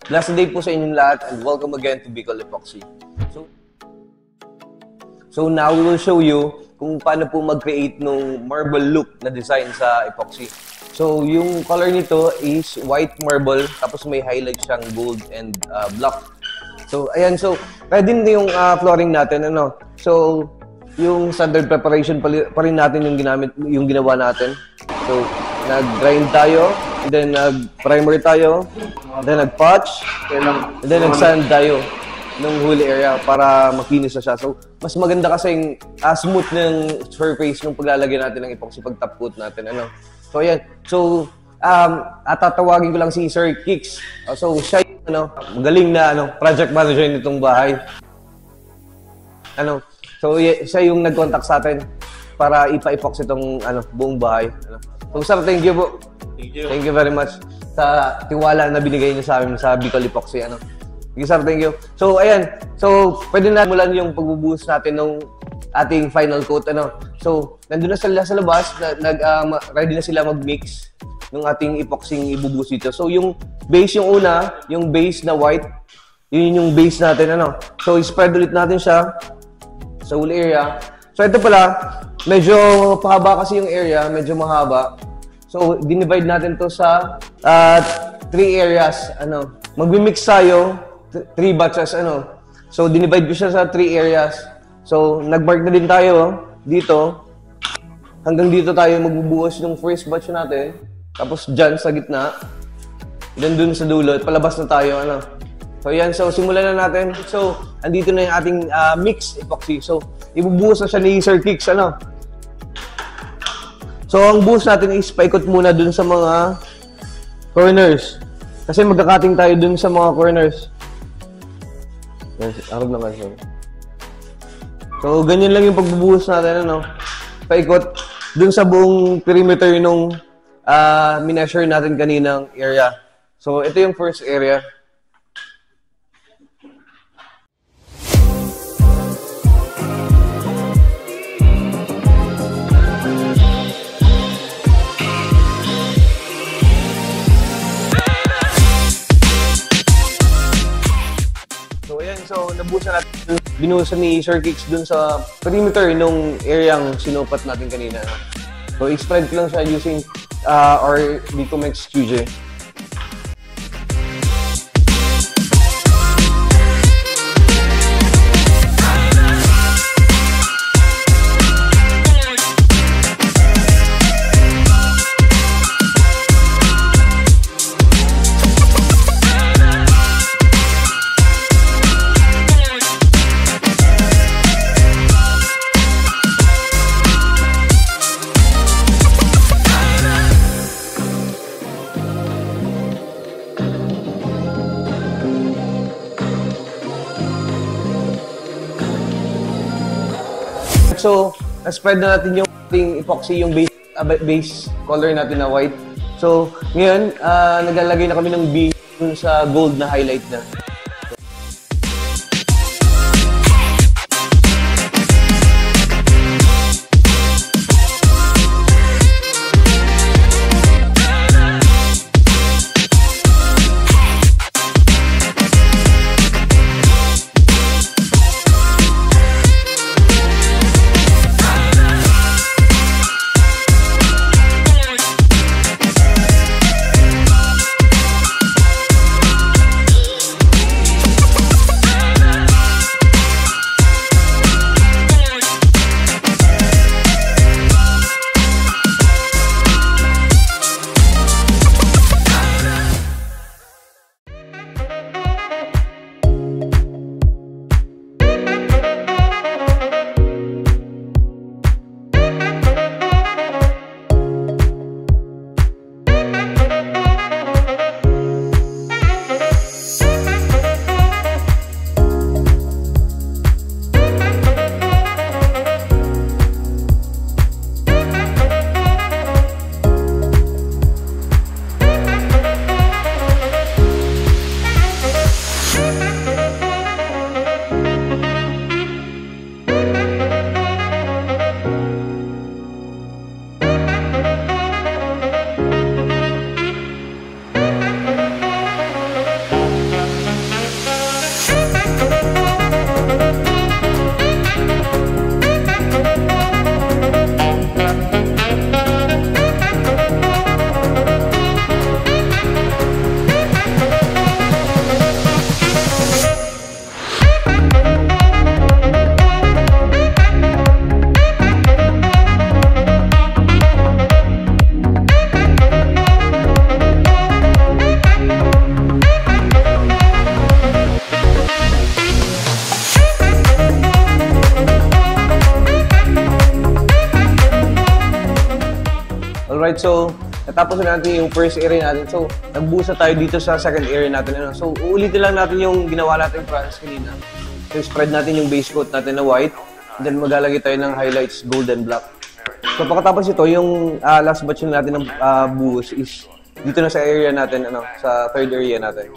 Blessed day po sa inyong lahat and welcome again to Bicol Epoxy. So now we will show you kung paano po mag-create ng marble look na design sa epoxy. So yung color nito is white marble tapos may highlight siyang gold and black. So ayan, so ready na yung flooring natin, ano. So yung standard preparation pa rin natin yung ginawa natin. So nag-grind tayo, and then nag-primer tayo, and then nag-patch, and then nag-sand tayo ng whole area para makinis na siya. So, mas maganda kasi smooth ng surface nung paglalagay natin ng epoxy pag top coat natin. Ano? So, ayan. So, tatawagin ko lang si Sir Kicks. So, siya yung magaling na project manager nitong bahay. So, siya yung nag-contact sa atin para ipa-epoxy itong buong bahay. So, sir, thank you po. Thank you very much sa tiwala na binigay niyo sa amin sa Bicol Epoxy. Thank you, sir. Thank you. So, ayan. So, pwede na mulan yung pagbubuhos natin ng ating final coat. So, nandun na sila sa labas. Ready na sila mag-mix ng ating epoxy ibubuhos dito. So, yung base yung una, yung base na white, yun yung base natin. So, spread ulit natin siya sa whole area. So, ito pala, medyo pahaba kasi yung area, medyo mahaba. So, dinivide natin to sa 3 areas. Magmi-mix tayo, 3 batches. So, dinivide ko siya sa 3 areas. So, nag-mark na din tayo dito. Hanggang dito tayo magbubuhos ng first batch natin. Tapos dyan sa gitna. Then dun sa dulo, palabas na tayo. So, yan. So, simulan na natin. So, andito na yung ating mix epoxy. So, ibubuhos na siya ni Sir Kicks. So, ang buhos natin is paikot muna dun sa mga corners. Kasi magkakating tayo dun sa mga corners. Arap na kasi. So, ganyan lang yung pagbubuhos natin, paikot dun sa buong perimeter nung mineasure natin kaninang area. So, ito yung first area. So, nabuhusan natin, binuhusan ni Sir Kicks dun sa perimeter nung area-ang sinupat natin kanina. So, i-spread ko lang siya using our Licomex QJ. So, na-spread na natin yung ating epoxy, yung base color natin na white. So, ngayon, naglalagay na kami ng base sa gold na highlight na. Alright, so natapos na natin yung first area natin. So, nag-boost na tayo dito sa second area natin. Ano? So, uulitin lang natin yung ginawa natin France kanina. So, spread natin yung base coat natin na white. Then, maglalagay tayo ng highlights, gold and black. So, pagkatapos ito, yung last batch natin ng buhos is dito na sa area natin, ano, sa third area natin.